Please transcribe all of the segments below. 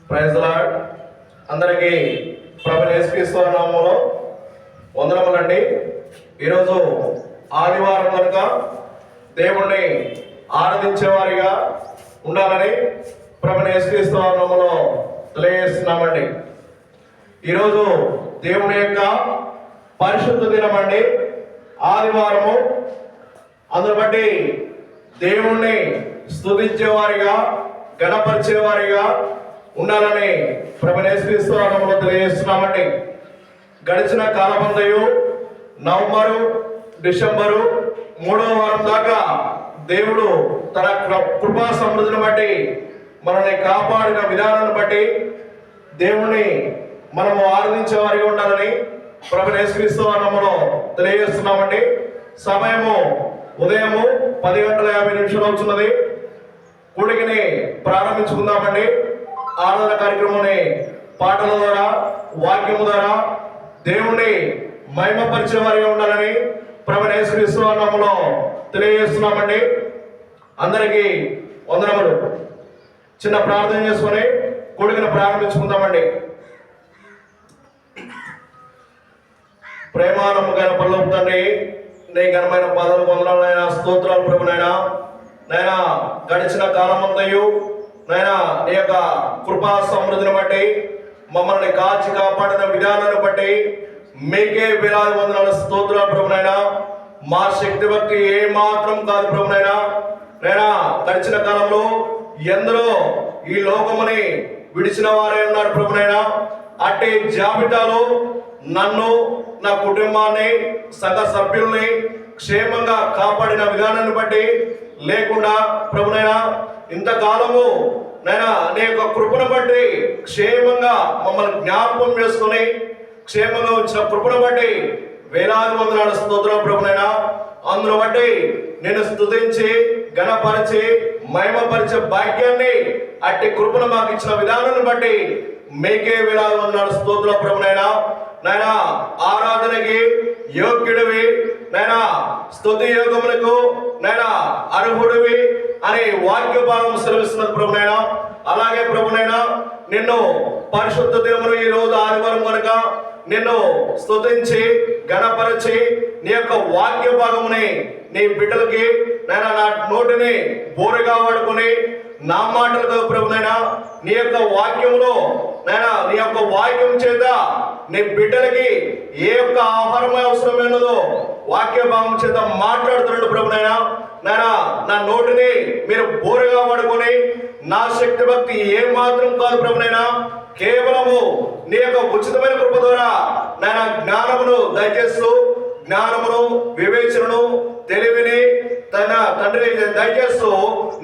Praise the lord. అందరికీ ప్రభువైన యేసుక్రీస్తు నామములో వందనములండి. ఈరోజు ఆదివారం కనుక దేవుణ్ణి ఆరాధించేవారిగా ఉండాలని ప్రభువైన యేసుక్రీస్తు నామములో తెలియజేస్తున్నామండి. ఈరోజు దేవుని యొక్క పరిశుద్ధ దినం అండి, ఆదివారము. అందును బట్టి దేవుణ్ణి స్తుతించేవారిగా, గణపరిచేవారిగా ఉండాలని ప్రభువైన యేసుక్రీస్తు నామములో తెలియజేస్తున్నామండి. గడిచిన కాలమంతయు నవంబరు, డిసెంబరు 3వ వారం దాకా దేవుడు తన కృపా సమృద్ధిని బట్టి మనల్ని కాపాడిన విధానాన్ని బట్టి దేవుణ్ణి మనము ఆరాధించే వారిగా ఉండాలని ప్రభువైన యేసుక్రీస్తు నామములో తెలియజేస్తున్నామండి. సమయము ఉదయము 10:50 అవుతున్నది. కూడికని ప్రారంభించుకుందామండి. ఆరాధన కార్యక్రమాన్ని పాటల ద్వారా, వాక్యము ద్వారా దేవుణ్ణి మహిమపరిచే వారిగా ఉండాలని ప్రభువైన యేసుక్రీస్తు నామములో తెలియజేస్తున్నామండి. అందరికీ వందనములు. చిన్న ప్రార్థన చేసుకొని కూడికను ప్రారంభించుకుందామండి. ప్రేమానమ్మకైన పరలోక తండ్రి, నీ ఘనమైన పదవులు వందనాలైనా, స్తోత్రాలు ప్రభునైనా. నైనా గడిచిన కాలమంతయు నైనా నీ యొక్క కృపా సమృద్ధిని బట్టి, మమ్మల్ని కాచి కాపాడిన విధానాన్ని బట్టి మీకే వేలాది వందనాలు, స్తోత్రాలు ప్రభునైనా. మా శక్తి భక్తి ఏ మాత్రం కాదు ప్రభునైనా. నైనా గడిచిన కాలంలో ఎందరో ఈ లోకముని విడిచిన వారే ఉన్నారు ప్రభునైనా. అట్టి జాబితాలో నన్ను, నా కుటుంబాన్ని, సంఘ సభ్యుల్ని క్షేమంగా కాపాడిన విధానాన్ని బట్టి లేకుండా ప్రభునైనా ఇంతకాలము నైనా నీ యొక్క కృపను బట్టి క్షేమంగా మమ్మల్ని జ్ఞాపకం చేసుకుని క్షేమంగా వచ్చిన కృపను బట్టి వేలాది వందనాలు, స్తోత్రం ప్రభునైనా. అందును బట్టి నేను స్తుతించి ఘనపరిచి మహిమపరిచే భాగ్యాన్ని, అట్టి కృపను మాకు ఇచ్చిన విధానాన్ని బట్టి మీకే వేలాది వందనాలు, స్తోత్రం ప్రభునైనా. నైనా ఆరాధనకి యోగ్యుడివి, నైనా స్తుతి యోగములకు నైనా అర్హుడివి అని వాక్య భాగం సెలవిస్తున్నది ప్రభునైనా. అలాగే ప్రభునైనా నిన్ను పరిశుద్ధ దేవుడు ఈ రోజు ఆదివారం కనుక నిన్ను స్తుతించి ఘనపరిచి నీ యొక్క వాక్య భాగముని నీ బిడ్డలకి నైనా నా నోటిని బోరగా వాడుకొని నా మాటలతో ప్రభునైనా నీ యొక్క వాక్యములో నైనా నీ యొక్క వాక్యం చేత నీ బిడ్డలకి ఏ యొక్క ఆహారం అవసరమైనదో వాక్య భాగం చేత మాట్లాడుతున్నాడు ప్రభునైనా. నైనా నా నోటిని మీరు బోరగా వాడుకొని నా శక్తి భక్తి ఏ మాత్రం కాదు ప్రభునైనా, కేవలము నీ యొక్క ఉచితమైన కృప ద్వారా నైనా జ్ఞానమును దయచేస్తూ, జ్ఞానమును, వివేచనను, తెలివిని తన తండ్రి దయచేస్తూ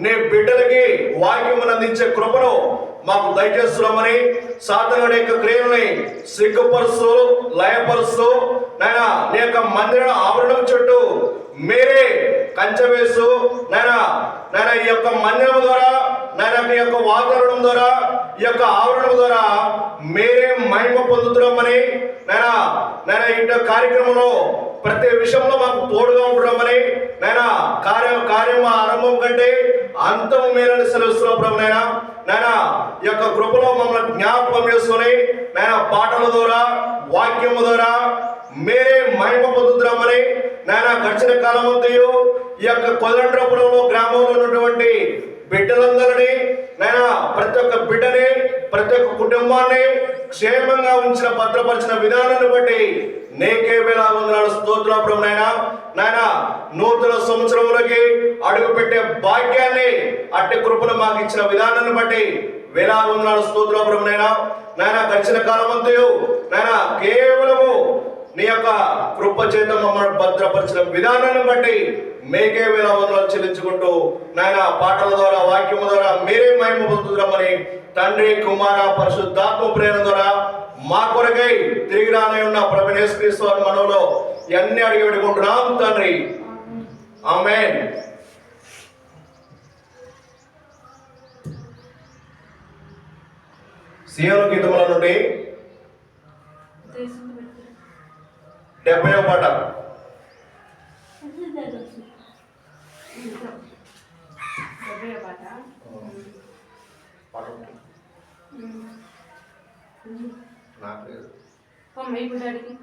నీ బిడ్డలకి వాక్యమును అందించే కృపను మాకు దయచేస్తున్నామని, సాధనుడి యొక్క క్రియల్ని సిగ్గుపరుస్తూ లయపరుస్తూ నైనా నీ యొక్క మందిర ఆవరణం చుట్టూ మీరే కంచె వేస్తూ నైనా ఈ యొక్క మందిరం ద్వారా నైనా ఈ యొక్క వాతావరణం ద్వారా ఈ యొక్క ఆవరణం ద్వారా మీరే మహిమ పొందుతున్నామని నైనా ఇంటి కార్యక్రమంలో ప్రతి విషయంలో మాకు తోడుగా ఉండడమని నైనా కార్యం ఆరంభం కంటే అంతం మీరని సెలవుస్తున్నాం ప్రభునైనా. నైనా ఈ యొక్క కృపలో మమ్మల్ని జ్ఞాపకం చేసుకుని నైనా పాటల ద్వారా, వాక్యము ద్వారా మీరే మహిమ పొందుతున్నామని నైనా గడిచిన కాలం అంతయు ఈ యొక్క కొదండ్రపురంలో గ్రామంలో ఉన్నటువంటి బిడ్డలందరినీ నైనా ప్రతి ఒక్క బిడ్డని, ప్రతి ఒక్క కుటుంబాన్ని క్షేమంగా ఉంచిన భద్రపరిచిన విధానాన్ని బట్టి నీకే వేలాది వందనాలు, స్తోత్రం ప్రభునైనా. నైనా నూతన సంవత్సరంలోకి అడుగు పెట్టే భాగ్యాన్ని, అట్టి కృపను మాకు ఇచ్చిన విధానాన్ని బట్టి వేలాది వందనాలు, స్తోత్రం ప్రభునైనా. నైనా గడిచిన కాలం అంతయు నైనా కేవలము నీ యొక్క కృప చేత మమ్మల్ని భద్రపరిచిన విధానాన్ని బట్టి మీకే వేలాది వందనాలు చెల్లించుకుంటూ నైనా పాటల ద్వారా, వాక్యము ద్వారా మీరే మహిమ పొందుతున్నామని తండ్రి, కుమార, పరిశుద్ధాత్మ ప్రేరణ ద్వారా మా కొరకై తిరిగి రానే ఉన్న ప్రభువైన యేసుక్రీస్తు వారి మనవులో ఇవన్నీ అడిగి పెట్టుకుంటున్నాం తండ్రి. ఆమేన్. సీయోను గీతముల నుండి 70వ పాట. నాకు లేదు. ఇప్పుడు డాడీకి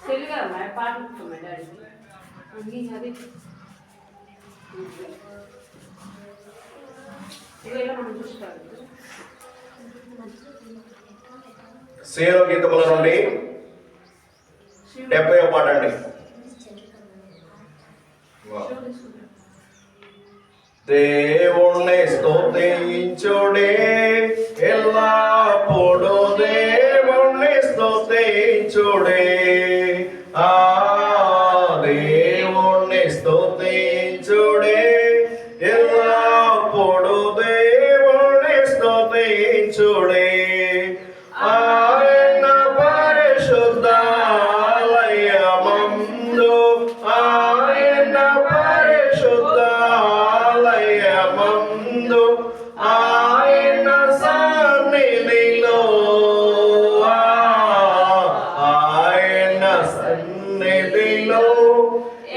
తెలుగా పాట డాడీకి అది ఇవేళ మనం చూసుకోవాలి. సేను గీతముల నుండి 70వ పాట అండి. దేవుణ్ణి స్తుతించుడే ఎల్లప్పుడు దేవుణ్ణి స్తుతించుడే దేవుణ్ణి స్తుతించుడే ఎల్లప్పుడు దేవుణ్ణి స్తుతించుడే ఆయన పరిశుద్ధాలయమందు ఆయన పరిశుద్ధాలయమందు ఆయన సన్నిధిలో ఆయన సన్నిధిలో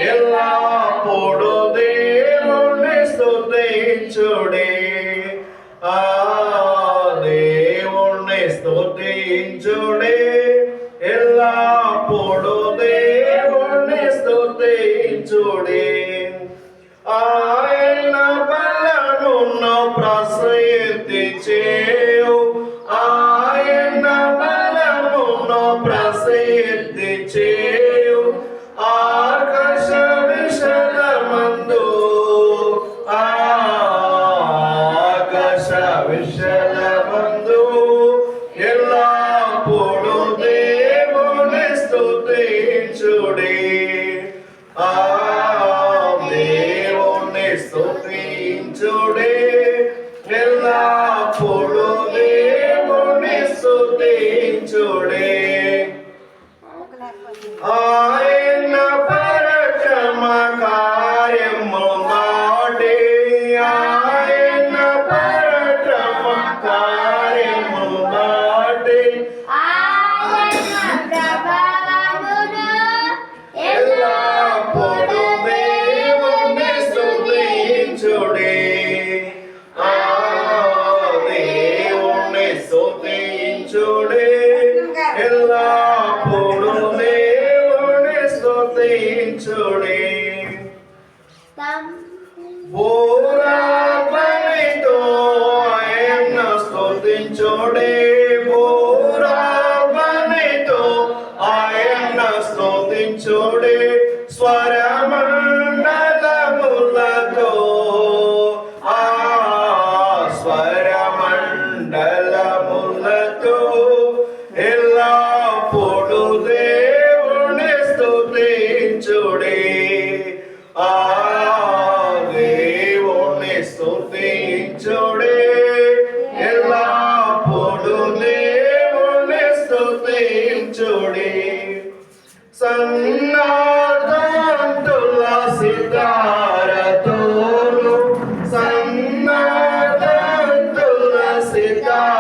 ఎల్లప్పుడు దేవుణ్ణి స్తుతించుడే దేవుణ్ణి స్తుతించుడే ఎల్లప్పుడు దేవుణ్ణి స్తుతించుడే ఆయన బలమును ప్రసిద్ధి చేయు ఆయన బలమును ప్రసిద్ధి చేయు ఆకాశ విశాలమందు ఆకాశ విశాలమందు ఎల్లప్పుడు దేవుని స్తుతించుడే దేవుని స్తుతించుడే ఎల్లప్పుడు దేవుని స్తుతించుడే ఆయన పరక్రమ కార్యము మాటే ఆయన పరక్రమ కార్యము మాటే ఎల్లప్పుడు దేవుని స్తుతించుడే దేవుని స్తుతించుడే ఎల్లప్పుడు దేవుని స్తుతించుడే బోరాధ్వనితో ఆయన స్తుతించుడే బోరాధ్వనితో ఆయన స్తుతించుడే స్వరమండలములతో స్వరమండలములతో ఎల్లప్పుడు దేవుని స్తుతించుడే దేవుని స్తుతించుడే ఎల్లప్పుడు దేవుని స్తుతించుడే సన్నాదంతుల సితారతోను సన్నాదంతుల సితారతోను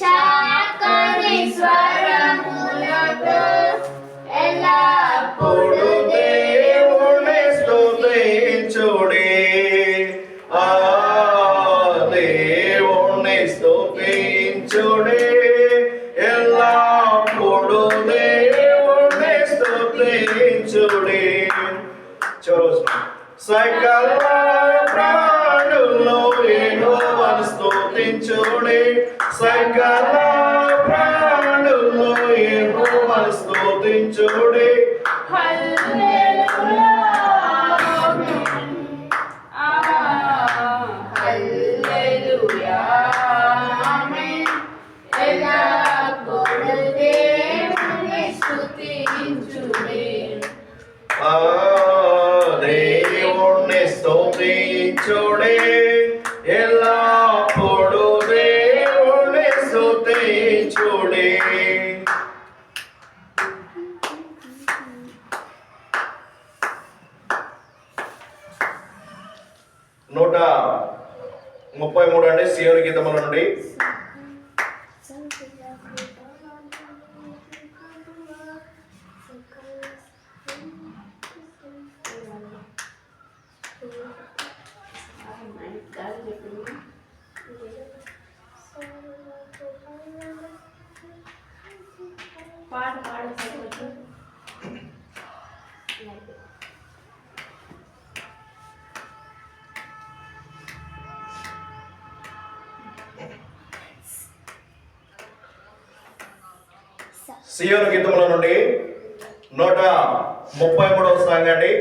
చక్కని స్వరములతో ఎల్లప్పుడు దేవుని స్తుతించుడే దేవుని స్తుతించుడే ఎల్లప్పుడు దేవుని స్తుతించుడే. సకల ప్రాణుల్లో యెహోవాను స్తుతించుడే సకల ప్రాణుల్లో యెహోవాను స్తుతించుడే హల్లెలూయా హల్లెలూయా ఆమేన్ ఎల్లప్పుడు దేవుని స్తుతించుడే దేవుణ్ణి స్తుతించుడే ఎల్లప్పుడు దేవుణ్ణి స్తుతించుడే. నూట 33 అండి సీయోను గీతముల నుండి. సియోను గీతముల నుండి 133వ సాంగ్ అండి.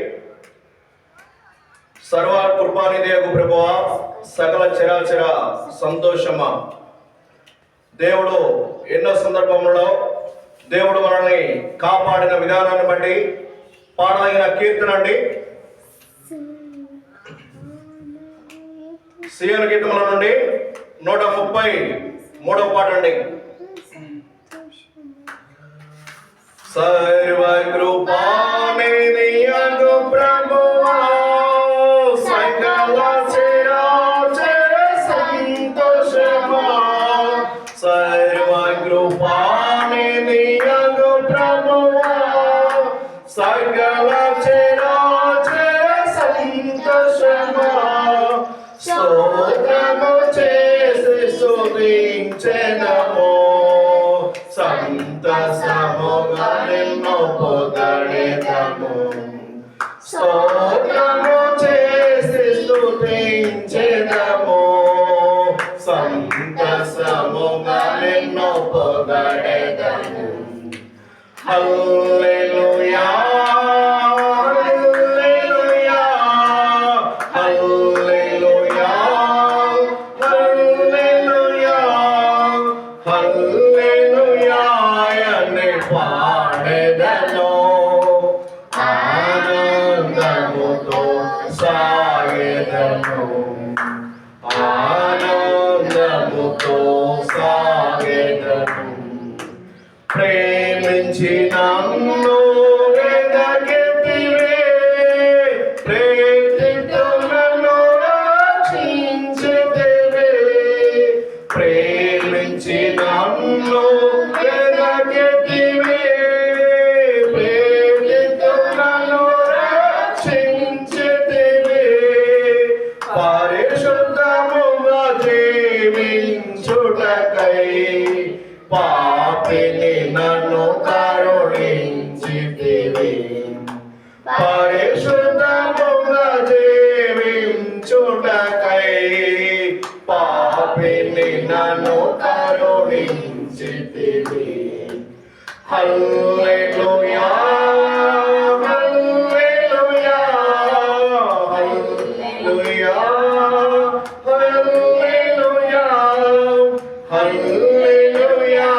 సర్వ కృపానిధియగు ప్రభువా, సకల చరాచర సంతోషమా. దేవుడు ఎన్నో సందర్భములలో దేవుడు మనల్ని కాపాడిన విధానాన్ని బట్టి పాడదగిన కీర్తన అండి. సియోను గీతముల నుండి 133వ పాట అండి. సర్వ కృపానిధియగు ప్రభువా, సకల చరాచర సంతోషమా. సర్వ కృపానిధియగు ప్రభువా, సకల చరాచర సంతోషమా. స్తోత్రము చేసి స్తుతించెదము, సంతసముగా నిన్ను పొగడెదము. స్తోత్రము చేసి స్తుతించెదము, సంతసముగా నిన్ను పొగడెదము. హల్లెలూయా, హల్లెలూయా, హల్లెలూయా, హల్లెలూయా, హల్లెలూయా అని పాడెదను. ఆనందముతో సాగెదను, ఆనందముతో సాగెదను. ప్రేమించి నన్ను వెదకితివే, ప్రేమితో నన్ను రక్షించితివే. ప్రేమించి నన్ను వెదకితివే, ప్రేమితో నన్ను రక్షించితివే. పరిశుద్ధముగా జీవించుటకై పాపిని నన్ను కరుణించితివి. పరిశుద్ధముగా జీవించుటకై పాపిని నన్ను కరుణించితివి. హల్లెలూయా, హల్లెలూయా, హల్లెలూయా, హల్లెలూయా, హల్లెలూయా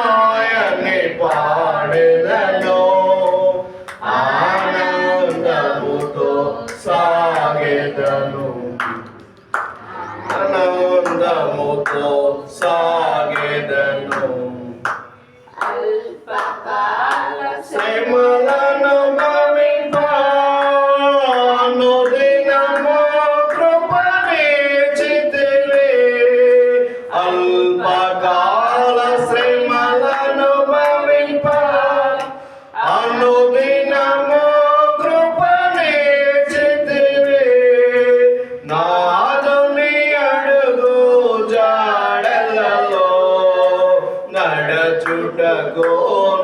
అని పాడెదను. ఆనందముతో సాగెదను, ఆనందముతో సాగెదను. అల్పకాల శ్రమలను భవింప అనుదినము కృపనిచ్చితివి. అల్పకాల శ్రమలను భవింప అనుదినము కృపనిచ్చితివి. నాదుని అడుగు జాడలలో నడచుటకు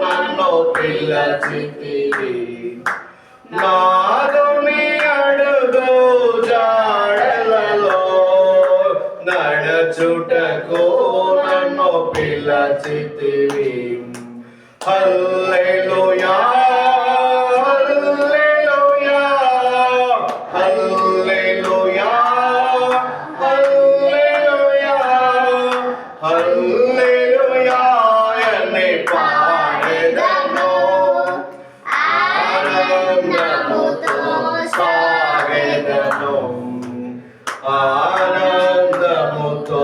నన్ను పిలచితివి. నాదుని అడుగు జాడలలో నడచుటకు నన్ను పిలచితివి. హల్లెలూయా, హల్లెలూయా, హల్లెలూయా, హల్లెలూయా, హల్లెలూయా అని పాడెదను. ఆనందముతో సాగెదను, ఆనందముతో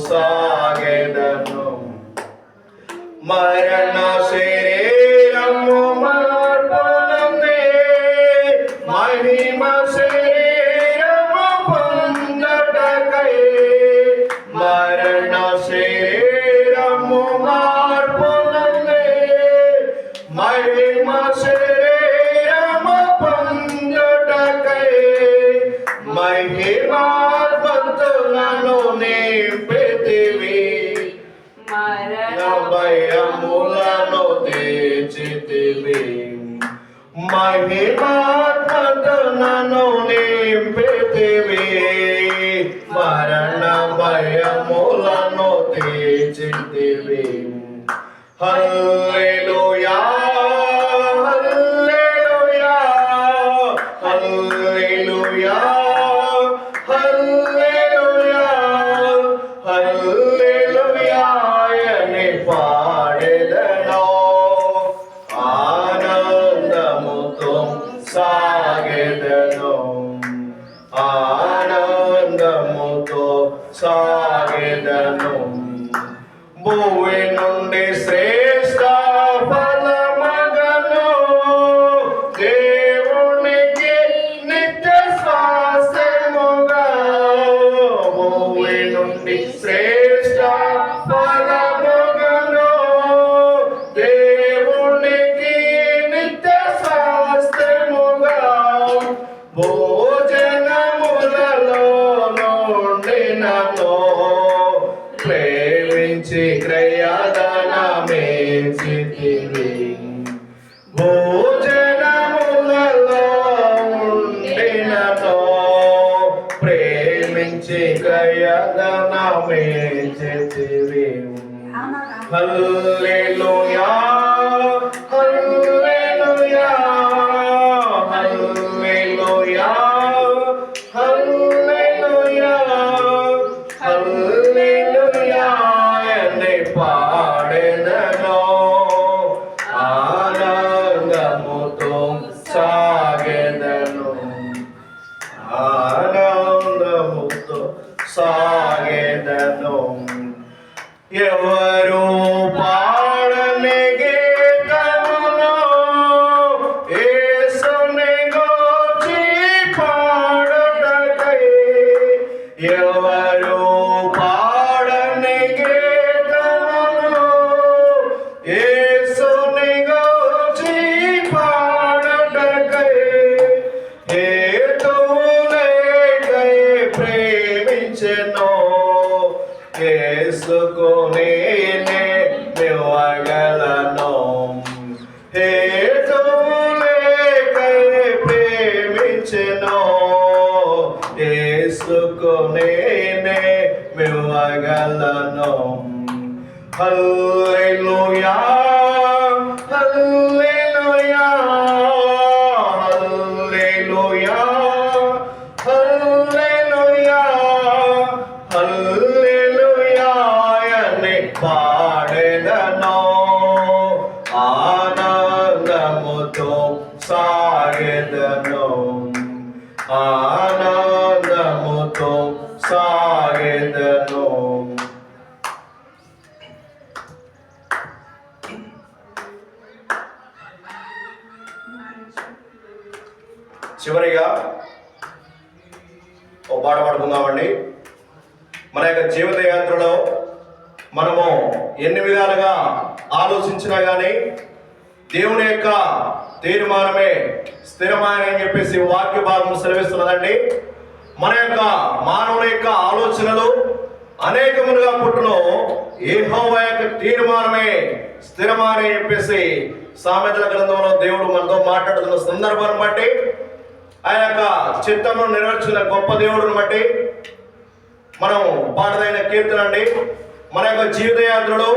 సాగెదను. మరణ శరీరము మార్పునందే, మహిమ శరీరము పొందుటకై. మరణ శరీరము మార్పునందే, మహిమ శరీరము పొందుటకై. మహిమాత్మను నింపితివి, భయములను తీర్చితివి. మహిమాత్మను నింపితివి, మరణ భయములను తీర్చితివి. హల్లెలూయా. సాగెదను ఆనందముతో సాగెదను భూమి నుండి శ్రేష్ఠ ఫలమగను దేవునికి నిత్య స్వాస్థ్యముగా భూమి నుండి శ్రేష్ఠ ఫలమగను దేవునికి నిత్య స్వాస్థ్యముగా భోజనములలో నుండి నన్ను ప్రేమించి క్రయధనమేచితివి భోజనములలో నుండి నన్ను ప్రేమించి క్రయధనమేచితివి హల్లెలూయా హల్లెలూయా హల్లెలూయా హల్లెలూయా హల్లెలూయా అని పాడెదను ఆనందముతో సాగెదను ఆనందముతో సాగెదను ఎవరు పాడని గీతమును యేసుని గూర్చి పాడుటకై ఎవరు పాడని గీతమును యేసుని గూర్చి పాడుటకై హేతువులేకై ప్రేమించెను యేసుకునే నివ్వగలను హేతువులేకై ప్రేమించెను యేసుకునే నివ్వగలను హల్లెలూయా హల్లెలూయా హల్లెలూయా హల్లెలూయా హల్లెలూయా అని పాడెదను ఆనందముతో సాగెదను ఆనందముతో సాగెదను చివరిగా ఓ పాట పాడుకుందామండి. మన యొక్క జీవిత యాత్రలో మనము ఎన్ని విధాలుగా ఆలోచించినా కానీ దేవుని యొక్క తీర్మానమే స్థిరమైన అని చెప్పేసి వాక్య భాగం సెలవిస్తున్నదండి. మన యొక్క మానవుని యొక్క ఆలోచనలు అనేకములుగా పుట్టును, యెహోవా యొక్క తీర్మానమే స్థిరమైన అని చెప్పేసి సామెతల గ్రంథంలో దేవుడు మనతో మాట్లాడుతున్న సందర్భాన్ని బట్టి, ఆ యొక్క చిత్తమును నెరవేర్చిన గొప్ప దేవుడిని బట్టి మనం పాడదైన కీర్తన అండి. మన యొక్క జీవిత యాత్రలు,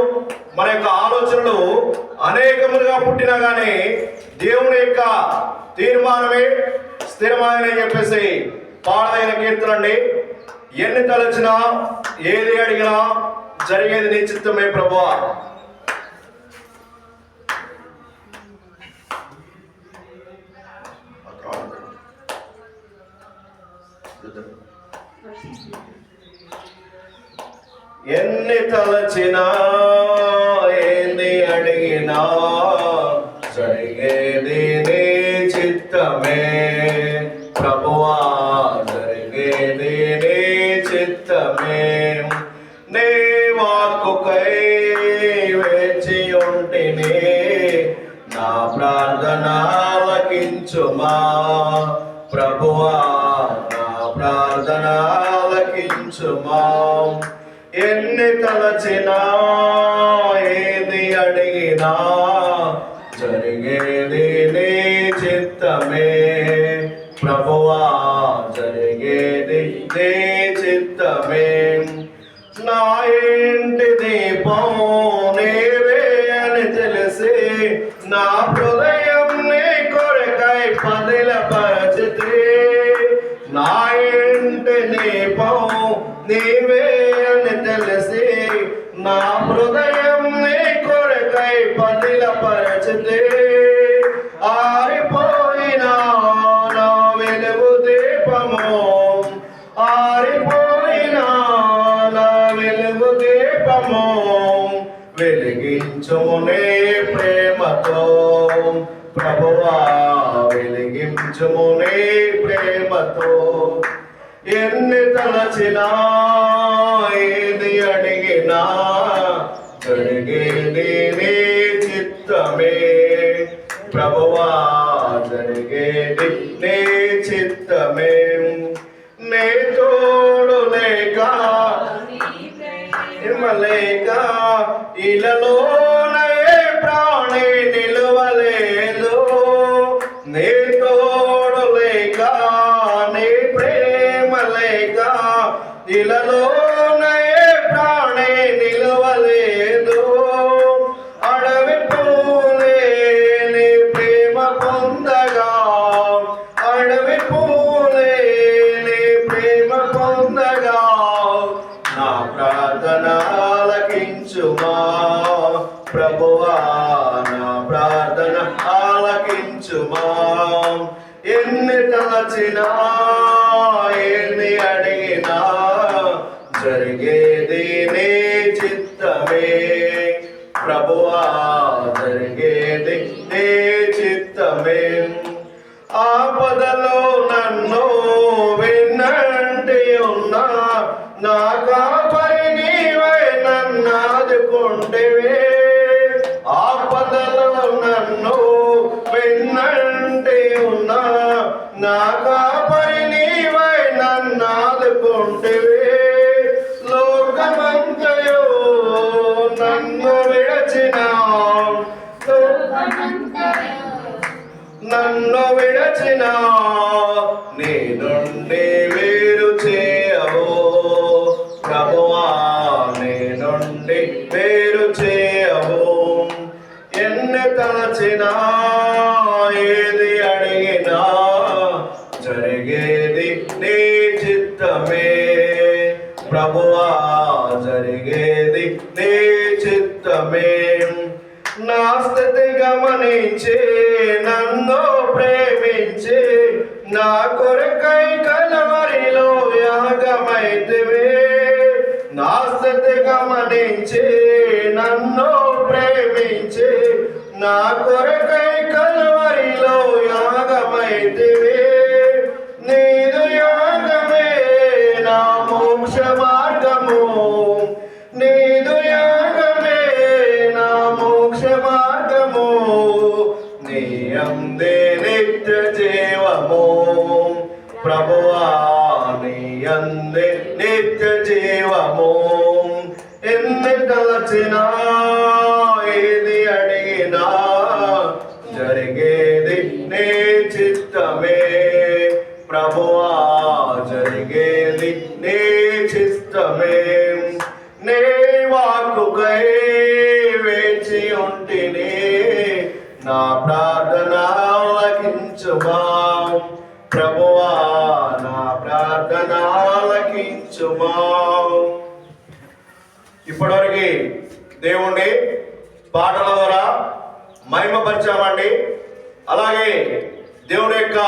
మన యొక్క ఆలోచనలు అనేకములుగా పుట్టినా కానీ దేవుని యొక్క తీర్మానమే స్థిరమైన చెప్పేసి పాడదైన కీర్తన అండి. ఎన్ని తలచినా ఏది అడిగినా జరిగేది నీ చిత్తమే ప్రభువా. ఎన్ని తలచినా ఏంది అడిగినా జరిగేది నీ చిత్తమే ప్రభువా, జరిగేది నీ చిత్తమే. నీ వాక్కుకై వేచి ఉంటిని, నా ప్రార్థన ఆలకించుమా ప్రభువా, నా ప్రార్థన ఆలకించుమా. ఎన్ని తలచినా ఏది అడిగినా జరిగేది నీ చిత్తమే ప్రభువా, జరిగేది నీ చిత్తమే. నా ఇంటి దీపం నీవే అని తెలిసి నా హృదయం నీ కొరకై పదిలపరిచితి. నా ఇంటి దీపం నీవే అని తెలిసి నా హృదయం నీ కొరకై పదిలపరిచితి. ఆరిపోయినా వెలిగించుము నీ ప్రేమతో ప్రభువా వెలిగించుము నీ ప్రేమతో ఎన్ని తలచినా ఏది అడిగినా జరిగేది నీ చిత్తమే ప్రభువా జరిగేది నీ చిత్తమే నీ తోడు లేక లేక ఇలలోన ఏ ప్రాణి నిలువలేదు నీ తోడు లేక నీ ప్రేమ లేక ఇలలోన ఏ ప్రాణి నిలువలేదు అడవి పూలే నీ ప్రేమ పొందగా అడవి పూలే నీ ప్రేమ పొందగా నా ప్రార్థన ఆలకించుమా ప్రభువా నా ప్రార్థన ఆలకించుమా ఎన్ని తలచినా ఎన్ని అడిగినా జరిగేది నీ చిత్తమే ప్రభువా జరిగేది నీ చిత్తమే ఆపదలో నన్ను విన్నంటి ఉన్నా నా కాపరి నీవై నన్నాదుకుంటేవే ఆపదలో నన్ను విన్నంటి ఉన్నా నా కాపరి నీవై నన్నాదుకుంటేవే లోకమంతయో నన్ను విడచిన నన్ను విడచిన నీ నుండి వేరు చేయవో ప్రభువా నీ నుండి వేరు చేయవో ఎన్ని తలచినా ఏది అడిగినా జరిగేది నీ చిత్తమే ప్రభువా జరిగేది నీ చిత్తమే నా స్థితి గమనించి నన్ను ప్రేమించి నా కొరకై కలవరిలో యాగమైతివే నా స్థితి గమనించి నన్ను ప్రేమించి నా కొరకై కలవరిలో యాగమైతివే నీదు యాగమే నా మోక్ష మార్గము నీదు యాగమే నా మోక్ష మార్గము నీ అందే నిత్య జీవము ప్రభువా నీ అందే నిత్య జీవము ఎన్ని తలచినా ఏది అడిగినా జరిగేది నీ చిత్తమే ప్రభువా జరిగేది నీ చిత్తమే నీ వాక్కుకై వేచి ఉంటిని నా ప్రార్థన ఆలకించుమా ప్రభువా నా ప్రార్థన ఆలకించుమా ఇప్పటివరకు దేవుణ్ణి పాటల ద్వారా మహిమపరిచామండి. అలాగే దేవుని యొక్క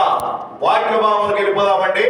వాక్య భావంలోకి వెళ్ళిపోదామండి.